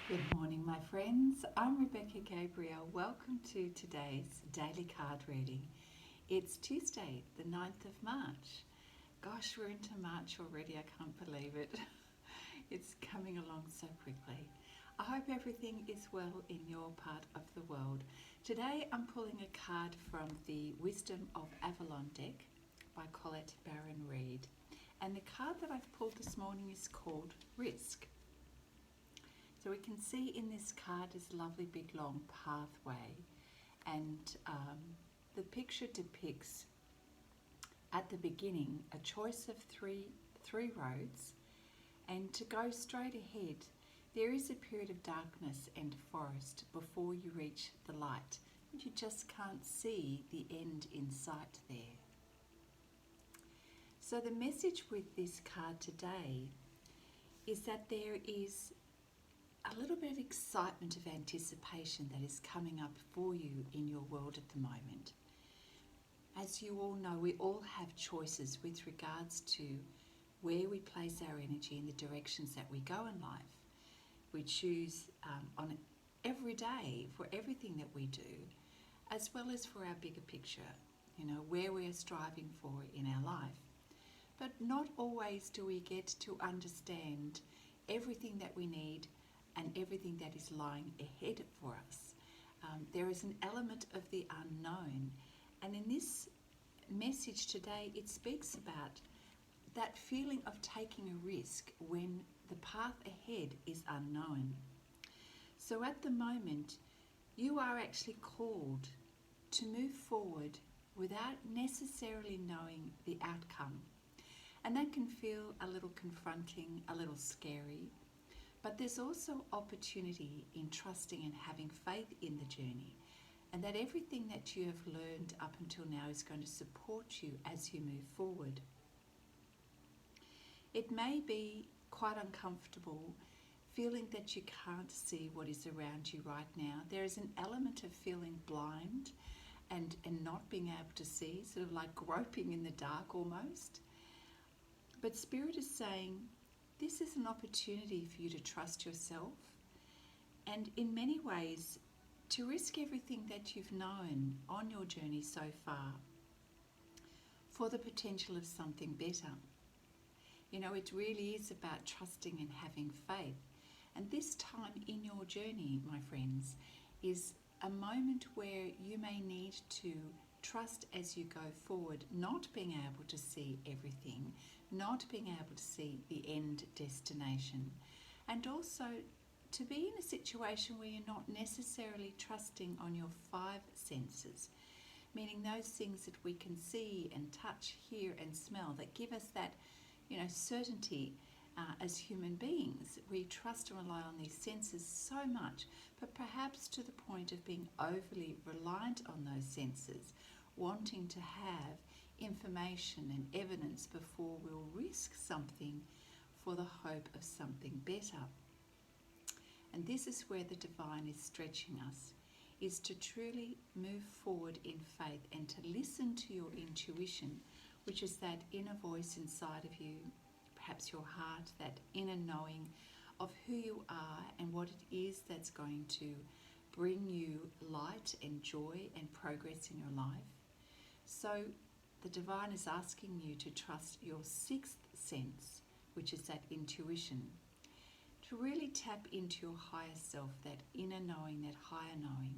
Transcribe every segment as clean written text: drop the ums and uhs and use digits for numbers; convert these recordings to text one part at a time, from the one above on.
Good morning, my friends. I'm Rebecca Gabriel. Welcome to today's daily card reading. It's Tuesday, the 9th of March. Gosh, we're into March already. I can't believe it. It's coming along so quickly. I hope everything is well in your part of the world. Today I'm pulling a card from the Wisdom of Avalon deck by Colette Baron Reid. And the card that I've pulled this morning is called Risk. So we can see in this card this lovely big long pathway, and the picture depicts at the beginning a choice of three roads, and to go straight ahead there is a period of darkness and forest before you reach the light, and you just can't see the end in sight there. So the message with this card today is that there is a little bit of excitement of anticipation that is coming up for you in your world at the moment. As you all know, we all have choices with regards to where we place our energy in the directions that we go in life. We choose on every day for everything that we do, as well as for our bigger picture, where we are striving for in our life. But not always do we get to understand everything that we need and everything that is lying ahead for us. There is an element of the unknown, and in this message today it speaks about that feeling of taking a risk when the path ahead is unknown. So at the moment you are actually called to move forward without necessarily knowing the outcome, and that can feel a little confronting, a little scary. But there's also opportunity in trusting and having faith in the journey, and that everything that you have learned up until now is going to support you as you move forward. It may be quite uncomfortable feeling that you can't see what is around you right now. There is an element of feeling blind and not being able to see, sort of like groping in the dark almost. But Spirit is saying, this is an opportunity for you to trust yourself, and in many ways to risk everything that you've known on your journey so far for the potential of something better. It really is about trusting and having faith. And this time in your journey, my friends, is a moment where you may need to trust as you go forward, not being able to see everything, not being able to see the end destination, and also to be in a situation where you're not necessarily trusting on your five senses, meaning those things that we can see and touch, hear and smell that give us that certainty. As human beings, we trust and rely on these senses so much, but perhaps to the point of being overly reliant on those senses, wanting to have information and evidence before we'll risk something for the hope of something better. And this is where the divine is stretching us, is to truly move forward in faith and to listen to your intuition, which is that inner voice inside of you, perhaps your heart, that inner knowing of who you are and what it is that's going to bring you light and joy and progress in your life. So the divine is asking you to trust your sixth sense, which is that intuition, to really tap into your higher self, that inner knowing, that higher knowing.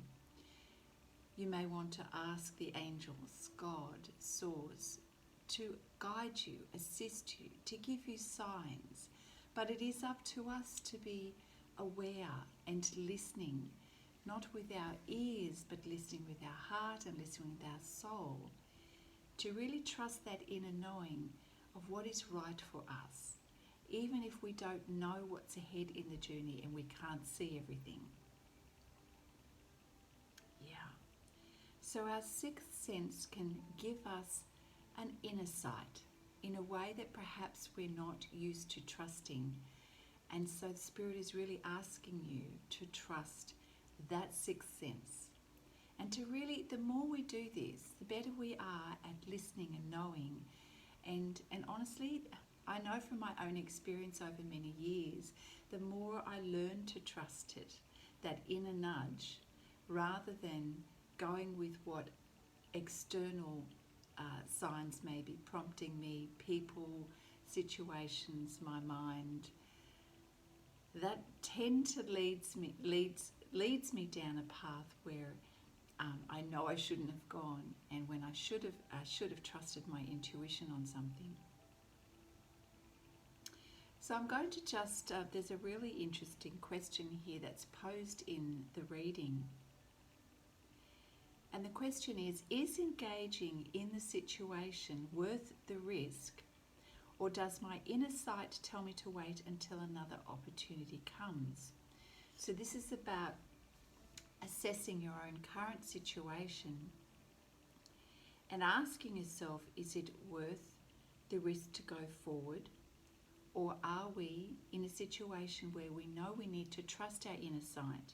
You may want to ask the angels, God, source, to guide you, assist you, to give you signs. But it is up to us to be aware and listening, not with our ears, but listening with our heart and listening with our soul, to really trust that inner knowing of what is right for us, even if we don't know what's ahead in the journey and we can't see everything. Yeah. So our sixth sense can give us an inner sight in a way that perhaps we're not used to trusting. And so the Spirit is really asking you to trust that sixth sense. And to really, the more we do this, the better we are at listening and knowing. And honestly, I know from my own experience over many years, the more I learn to trust it, that inner nudge, rather than going with what external signs may be prompting me, people, situations, my mind, that tend to leads me down a path where I know I shouldn't have gone, and when I should have trusted my intuition on something. So I'm going to just, there's a really interesting question here that's posed in the reading. And the question is engaging in the situation worth the risk, or does my inner sight tell me to wait until another opportunity comes? So this is about assessing your own current situation and asking yourself, is it worth the risk to go forward? Or are we in a situation where we know we need to trust our inner sight?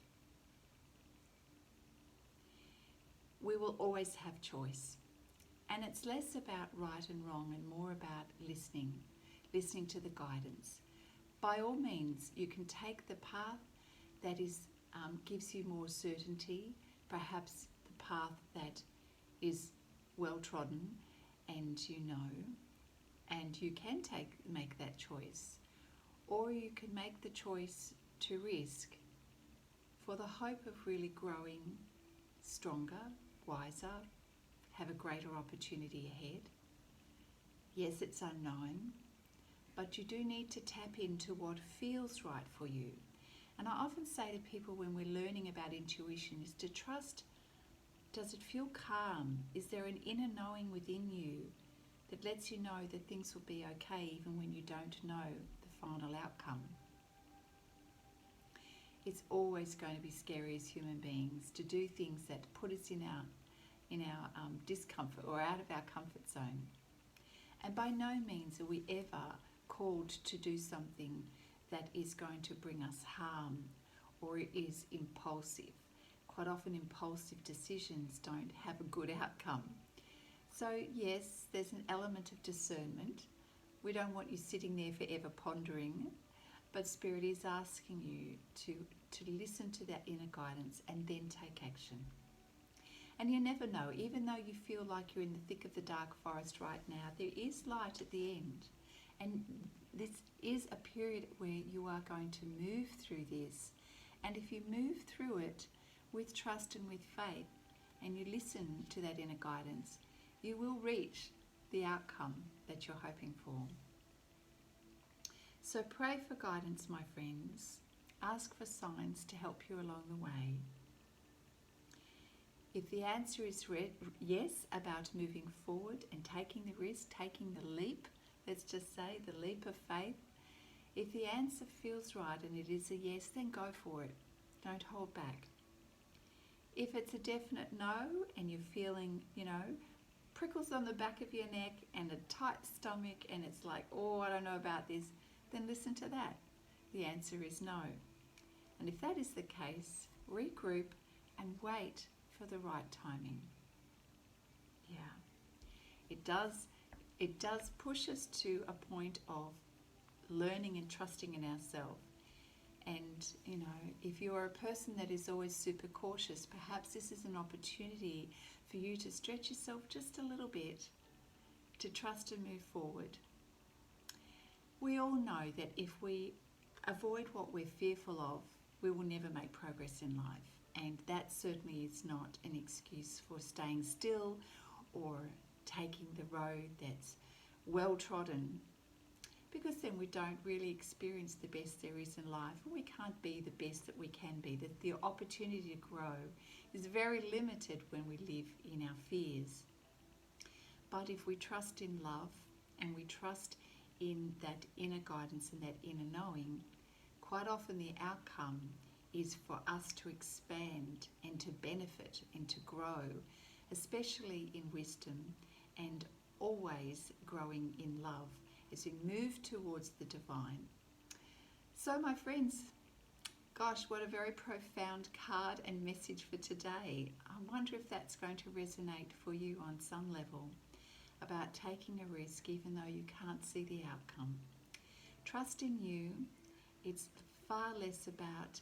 We will always have choice. And it's less about right and wrong and more about listening to the guidance. By all means, you can take the path that gives you more certainty, perhaps the path that is well trodden and you know, and you can make that choice. Or you can make the choice to risk for the hope of really growing stronger, wiser, have a greater opportunity ahead. Yes, it's unknown, but you do need to tap into what feels right for you. And I often say to people when we're learning about intuition is to trust, does it feel calm? Is there an inner knowing within you that lets you know that things will be okay even when you don't know the final outcome? It's always going to be scary as human beings to do things that put us in our discomfort or out of our comfort zone. And by no means are we ever called to do something that is going to bring us harm or is impulsive. Quite often impulsive decisions don't have a good outcome. So yes, there's an element of discernment. We don't want you sitting there forever pondering, but Spirit is asking you to listen to that inner guidance and then take action. And you never know, even though you feel like you're in the thick of the dark forest right now, there is light at the end. And this is a period where you are going to move through this. And if you move through it with trust and with faith, and you listen to that inner guidance, you will reach the outcome that you're hoping for. So pray for guidance, my friends. Ask for signs to help you along the way. If the answer is yes about moving forward and taking the risk, taking the leap, let's just say the leap of faith, if the answer feels right and it is a yes, then go for it. Don't hold back. If it's a definite no and you're feeling, prickles on the back of your neck and a tight stomach and it's like, oh, I don't know about this, then listen to that. The answer is no. And if that is the case, regroup and wait for the right timing. Yeah. It does push us to a point of learning and trusting in ourselves. And, if you're a person that is always super cautious, perhaps this is an opportunity for you to stretch yourself just a little bit, to trust and move forward. We all know that if we avoid what we're fearful of, we will never make progress in life. And that certainly is not an excuse for staying still or taking the road that's well trodden, because then we don't really experience the best there is in life, and we can't be the best that we can be. That the opportunity to grow is very limited when we live in our fears. But if we trust in love and we trust in that inner guidance and that inner knowing, quite often the outcome is for us to expand and to benefit and to grow, especially in wisdom and always growing in love as we move towards the divine. So my friends, gosh, what a very profound card and message for today. I wonder if that's going to resonate for you on some level. about taking a risk even though you can't see the outcome. Trust in you. It's far less about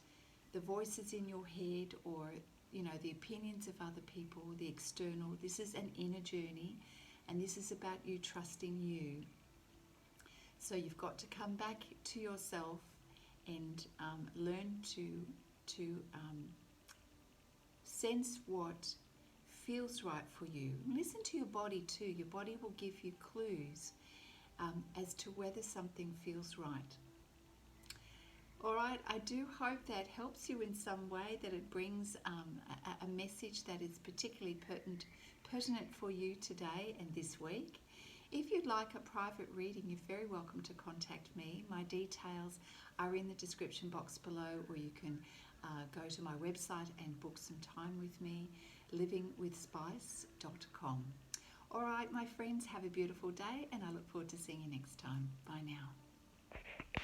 the voices in your head or, the opinions of other people, the external. This is an inner journey, and this is about you trusting you. So you've got to come back to yourself and learn to sense what feels right for you. Listen to your body too. Your body will give you clues as to whether something feels right. All right, I do hope that helps you in some way, that it brings a message that is particularly pertinent for you today and this week. If you'd like a private reading, you're very welcome to contact me. My details are in the description box below, or you can go to my website and book some time with me, LivingWithSpice.com. All right, my friends, have a beautiful day, and I look forward to seeing you next time. Bye now.